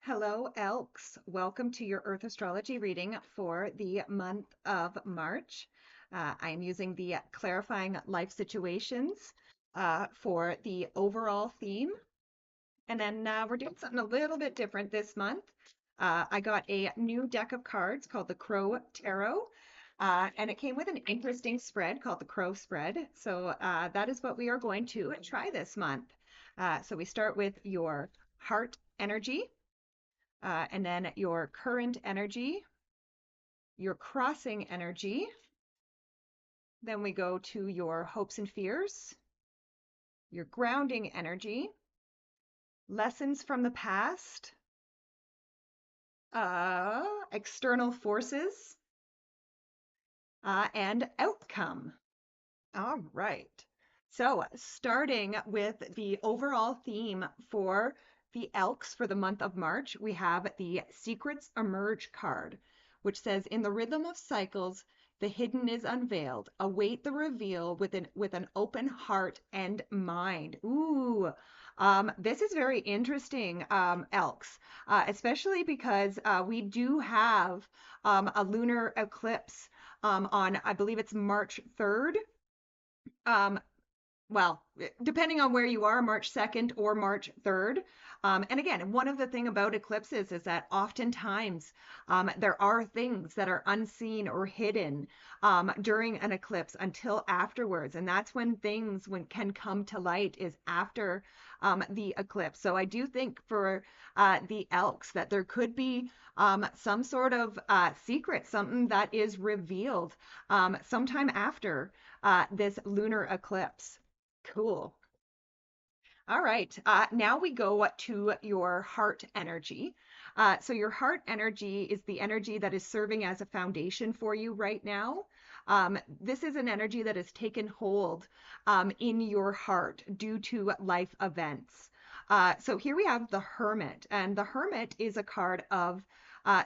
Hello, Elks. Welcome to your Earth astrology reading for the month of March. I am using the clarifying life situations for the overall theme. And then we're doing something a little bit different this month. I got a new deck of cards called the Crow Tarot, and it came with an interesting spread called the Crow Spread. So that is what we are going to try this month. So we start with your heart energy and then your current energy, your crossing energy. Then we go to your hopes and fears, your grounding energy, lessons from the past, external forces, and outcome. All right. So, starting with the overall theme for the Elks for the month of March, we have the Secrets Emerge card, which says, "In the rhythm of cycles, the hidden is unveiled. Await the reveal with an open heart and mind." Ooh, this is very interesting, Elks, especially because we do have a lunar eclipse on, I believe it's March 3rd. Um, well, depending on where you are, March 2nd or March 3rd. And again, one of the thing about eclipses is that oftentimes there are things that are unseen or hidden during an eclipse until afterwards. And that's when things can come to light is after the eclipse. So I do think for the Elks that there could be some sort of secret, something that is revealed sometime after this lunar eclipse. Cool. All right. Now we go to your heart energy. So your heart energy is the energy that is serving as a foundation for you right now. This is an energy that has taken hold in your heart due to life events. So here we have the Hermit, and the Hermit is a card of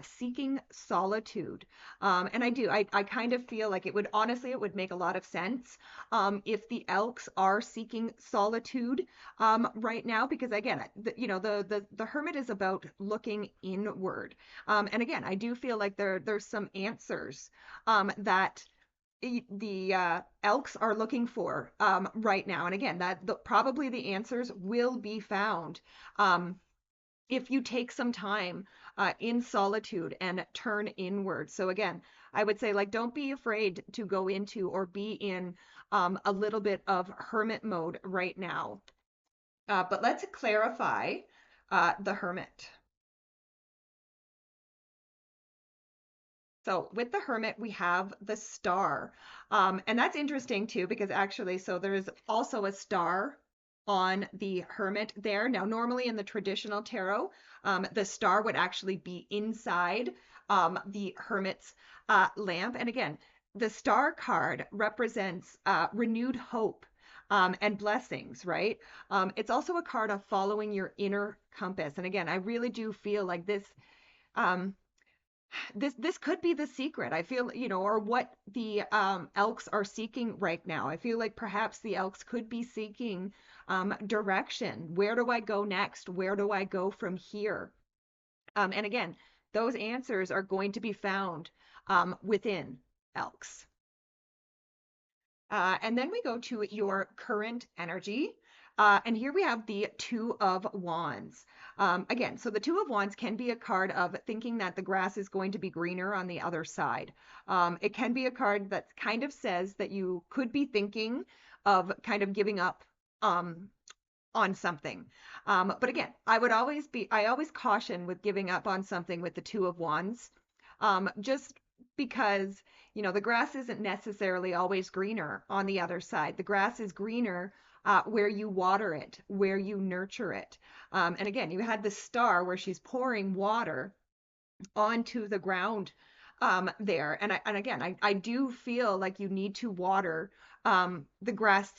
seeking solitude. And I kind of feel like it would make a lot of sense if the Elks are seeking solitude right now, because again, the Hermit is about looking inward. And again, I do feel like there's some answers that the Elks are looking for right now. And again, probably the answers will be found if you take some time in solitude and turn inward. So again, I would say, like, don't be afraid to go into or be in a little bit of hermit mode right now. But let's clarify the Hermit. So with the Hermit, we have the Star. And that's interesting too, because actually, so there's also a star on the Hermit there. Now, normally in the traditional tarot, the star would actually be inside the Hermit's lamp. And again, the Star card represents renewed hope and blessings, right? It's also a card of following your inner compass. And again, I really do feel like um, this could be the secret. I feel, or what the Elks are seeking right now. I feel like perhaps the Elks could be seeking direction. Where do I go next? Where do I go from here? And again, those answers are going to be found within Elks. And then we go to your current energy. And here we have the Two of Wands. Again, so the Two of Wands can be a card of thinking that the grass is going to be greener on the other side. It can be a card that kind of says that you could be thinking of kind of giving up on something. But again, I always caution with giving up on something with the Two of Wands, just because, the grass isn't necessarily always greener on the other side. The grass is greener where you water it, where you nurture it. And again, you had the star where she's pouring water onto the ground there. And again, I do feel like you need to water the grass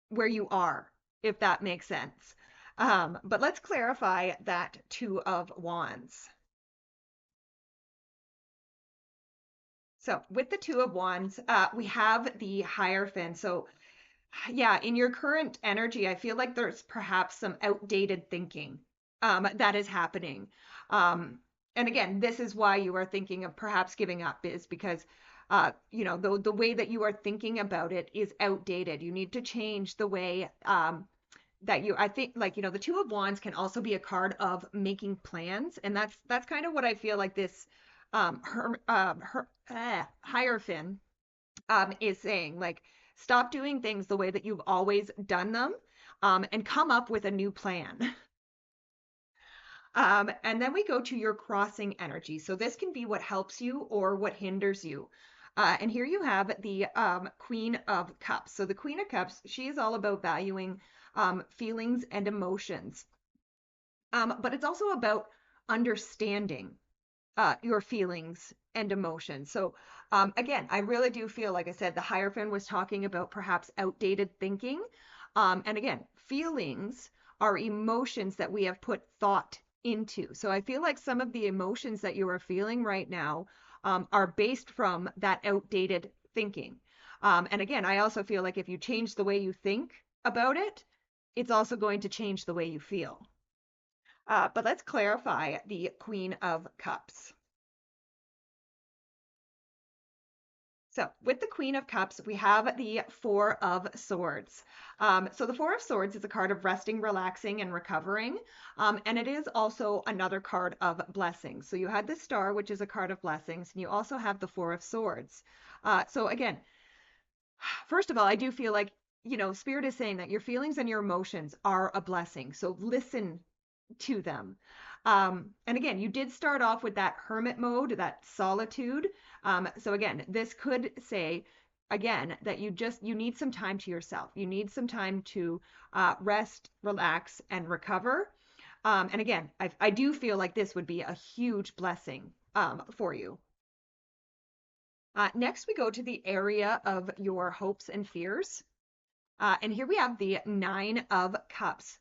where you are, if that makes sense. But let's clarify that Two of Wands. So with the Two of Wands, we have the Hierophant. So yeah, in your current energy, I feel like there's perhaps some outdated thinking. that is happening. Um, and again, this is why you are thinking of perhaps giving up, is because the way that you are thinking about it is outdated. You need to change the way that I think, like, the Two of Wands can also be a card of making plans, and that's kind of what I feel like this Hierophant is saying, like, stop doing things the way that you've always done them, and come up with a new plan. And then we go to your crossing energy. So this can be what helps you or what hinders you. And here you have the Queen of Cups. So the Queen of Cups, she is all about valuing feelings and emotions. But it's also about understanding your feelings and emotions. So again, I really do feel, like I said, the Hierophant was talking about perhaps outdated thinking. And again, feelings are emotions that we have put thought into. So I feel like some of the emotions that you are feeling right now are based from that outdated thinking. And again, I also feel like if you change the way you think about it, it's also going to change the way you feel. But let's clarify the Queen of Cups. So with the Queen of Cups, we have the Four of Swords. So the Four of Swords is a card of resting, relaxing, and recovering. And it is also another card of blessings. So you had the Star, which is a card of blessings, and you also have the Four of Swords. So again, first of all, I do feel like, Spirit is saying that your feelings and your emotions are a blessing. So listen to them. And again, you did start off with that hermit mode, that solitude. So again, this could say again that you need some time to yourself. You need some time to rest, relax, and recover. And again, I do feel like this would be a huge blessing for you. Next, we go to the area of your hopes and fears. And here we have the Nine of Cups.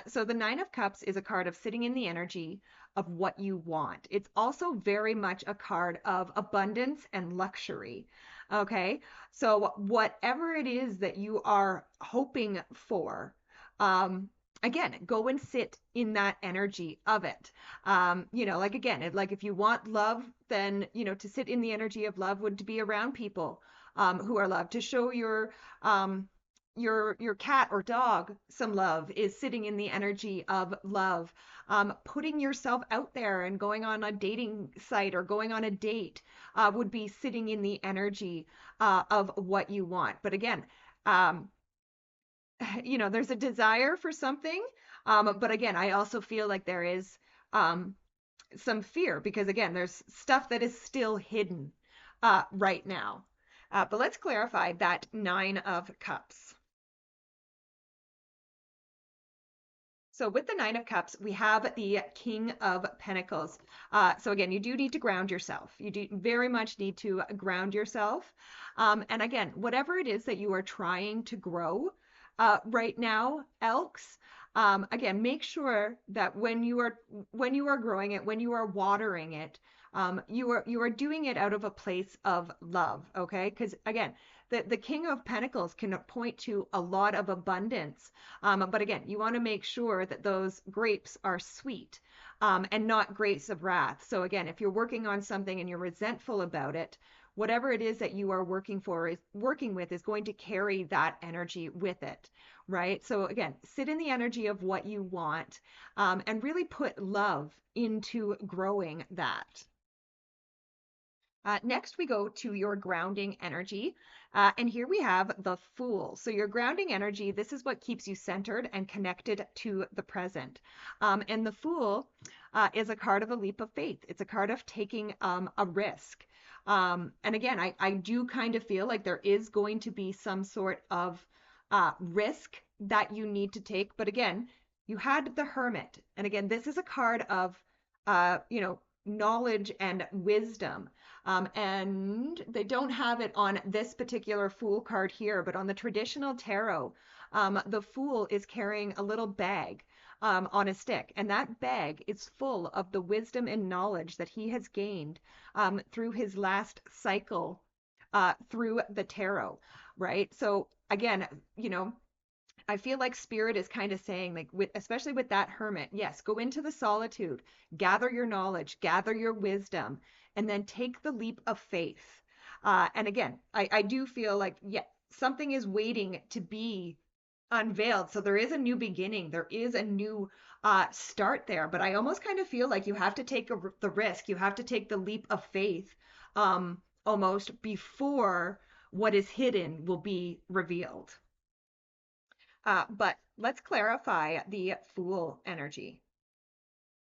So the Nine of Cups is a card of sitting in the energy of what you want. It's also very much a card of abundance and luxury. Okay. So whatever it is that you are hoping for, again, go and sit in that energy of it. Like again, like if you want love, then, to sit in the energy of love would be around people who are loved, to show um, your cat or dog some love is sitting in the energy of love. Putting yourself out there and going on a dating site or going on a date would be sitting in the energy of what you want. But again, um, there's a desire for something. But again, I also feel like there is um, some fear because again, there's stuff that is still hidden right now. But let's clarify that Nine of Cups. So with the Nine of Cups, we have the King of Pentacles. So again, you do need to ground yourself. You do very much need to ground yourself. And again, whatever it is that you are trying to grow right now, Elks, again, make sure that when you are growing it, when you are watering it, you are doing it out of a place of love, okay? Because again, the King of Pentacles can point to a lot of abundance. But again, you want to make sure that those grapes are sweet and not grapes of wrath. So again, if you're working on something and you're resentful about it, whatever it is that you are working with is going to carry that energy with it, right? So again, sit in the energy of what you want and really put love into growing that. Next, we go to your grounding energy. And here we have the Fool. So your grounding energy, this is what keeps you centered and connected to the present. And the Fool is a card of a leap of faith. It's a card of taking a risk. And again, I do kind of feel like there is going to be some sort of risk that you need to take. But again, you had the Hermit. And again, this is a card of, knowledge and wisdom. And they don't have it on this particular Fool card here, but on the traditional tarot, the Fool is carrying a little bag on a stick, and that bag is full of the wisdom and knowledge that he has gained through his last cycle through the tarot, right? So again, I feel like spirit is kind of saying, like, especially with that hermit, yes, go into the solitude, gather your knowledge, gather your wisdom, and then take the leap of faith. And again, I do feel like, yeah, something is waiting to be unveiled. So there is a new beginning, there is a new start there. But I almost kind of feel like you have to take the risk, you have to take the leap of faith almost before what is hidden will be revealed. But let's clarify the Fool energy.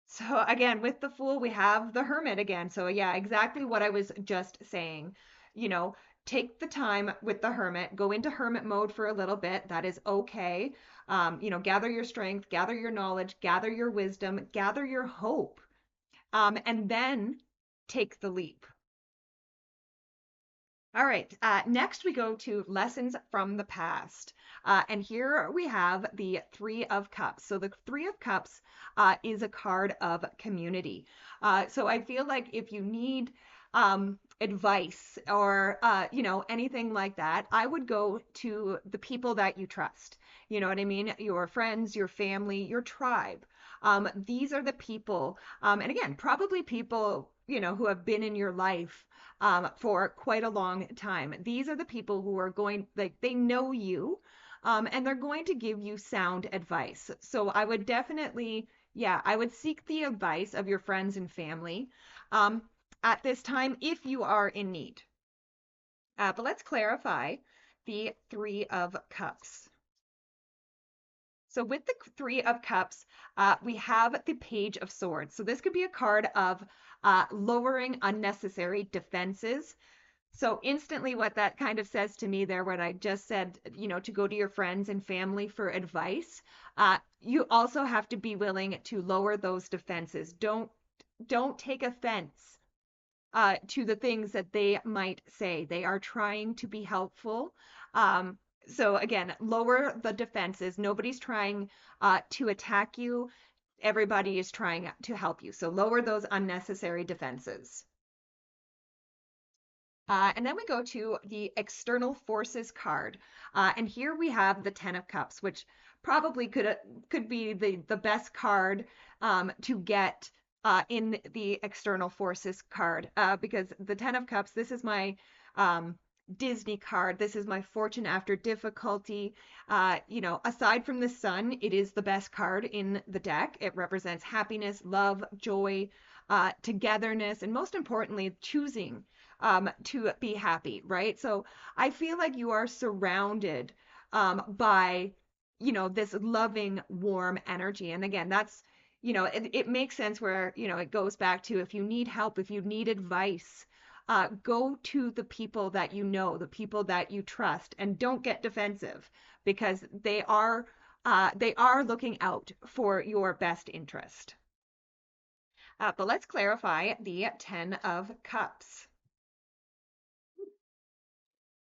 So again, with the Fool, we have the Hermit again. So yeah, exactly what I was just saying. You know, take the time with the Hermit, go into Hermit mode for a little bit. That is okay. Gather your strength, gather your knowledge, gather your wisdom, gather your hope, and then take the leap. All right, next we go to lessons from the past. And here we have the Three of Cups. So the Three of Cups is a card of community. So I feel like if you need advice or, anything like that, I would go to the people that you trust. You know what I mean? Your friends, your family, your tribe. These are the people, and again, probably people, who have been in your life for quite a long time. These are the people who are going, like, they know you, and they're going to give you sound advice. So I would definitely, yeah, I would seek the advice of your friends and family um, at this time if you are in need. But let's clarify the Three of Cups. So with the Three of Cups, we have the Page of Swords. So this could be a card of lowering unnecessary defenses. So instantly what that kind of says to me there, what I just said, to go to your friends and family for advice, you also have to be willing to lower those defenses. Don't take offense to the things that they might say. They are trying to be helpful. So again, lower the defenses. Nobody's trying to attack you. Everybody is trying to help you. So lower those unnecessary defenses. And then we go to the external forces card. And here we have the Ten of Cups, which probably could be the best card to get in the external forces card because the Ten of Cups, this is my Disney card. This is my fortune after difficulty. Aside from the sun, it is the best card in the deck. It represents happiness, love, joy, togetherness, and most importantly, choosing to be happy, right? So I feel like you are surrounded by, this loving, warm energy. And again, that's, it makes sense where, it goes back to if you need help, if you need advice, go to the people that you know, the people that you trust, and don't get defensive because they are looking out for your best interest. But let's clarify the Ten of Cups.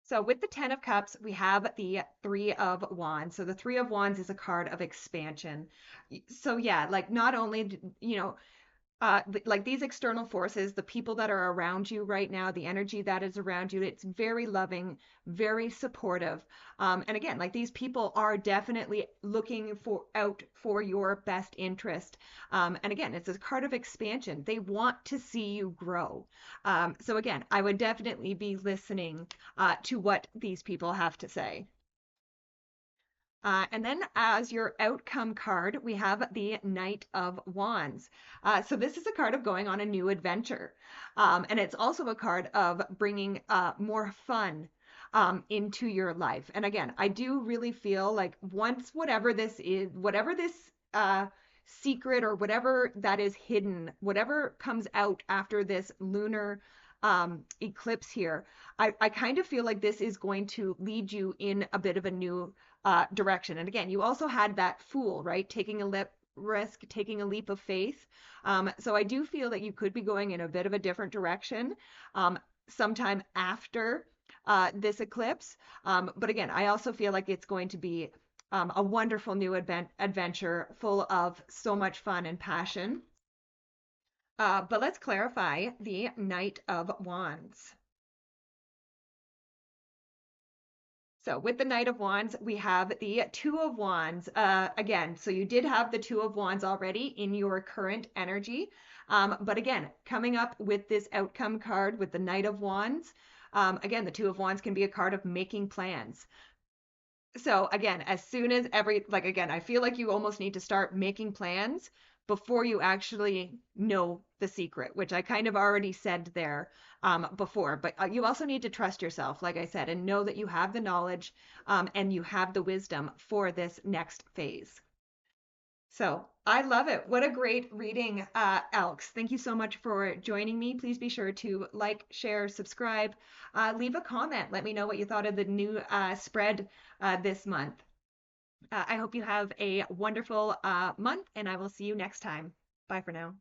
So with the Ten of Cups, we have the Three of Wands. So the Three of Wands is a card of expansion. So yeah, like not only, like these external forces, the people that are around you right now, the energy that is around you, it's very loving, very supportive. And again, like these people are definitely looking out for your best interest. And again, it's a card of expansion. They want to see you grow. So again, I would definitely be listening to what these people have to say. And then as your outcome card, we have the Knight of Wands. So this is a card of going on a new adventure. And it's also a card of bringing more fun into your life. And again, I do really feel like once whatever this is, whatever this secret or whatever that is hidden, whatever comes out after this lunar eclipse here, I kind of feel like this is going to lead you in a bit of a new direction. And again, you also had that Fool, right? Taking a risk, taking a leap of faith. So I do feel that you could be going in a bit of a different direction sometime after this eclipse. But again, I also feel like it's going to be a wonderful new adventure full of so much fun and passion. But let's clarify the Knight of Wands. So with the Knight of Wands, we have the Two of Wands. Again, so you did have the Two of Wands already in your current energy. But again, coming up with this outcome card with the Knight of Wands, again, the Two of Wands can be a card of making plans. So again, as soon as like again, I feel like you almost need to start making plans before you actually know the secret, which I kind of already said there before. But you also need to trust yourself, like I said, and know that you have the knowledge and you have the wisdom for this next phase. So I love it. What a great reading, Alex. Thank you so much for joining me. Please be sure to like, share, subscribe, leave a comment. Let me know what you thought of the new spread this month. I hope you have a wonderful month, and I will see you next time. Bye for now.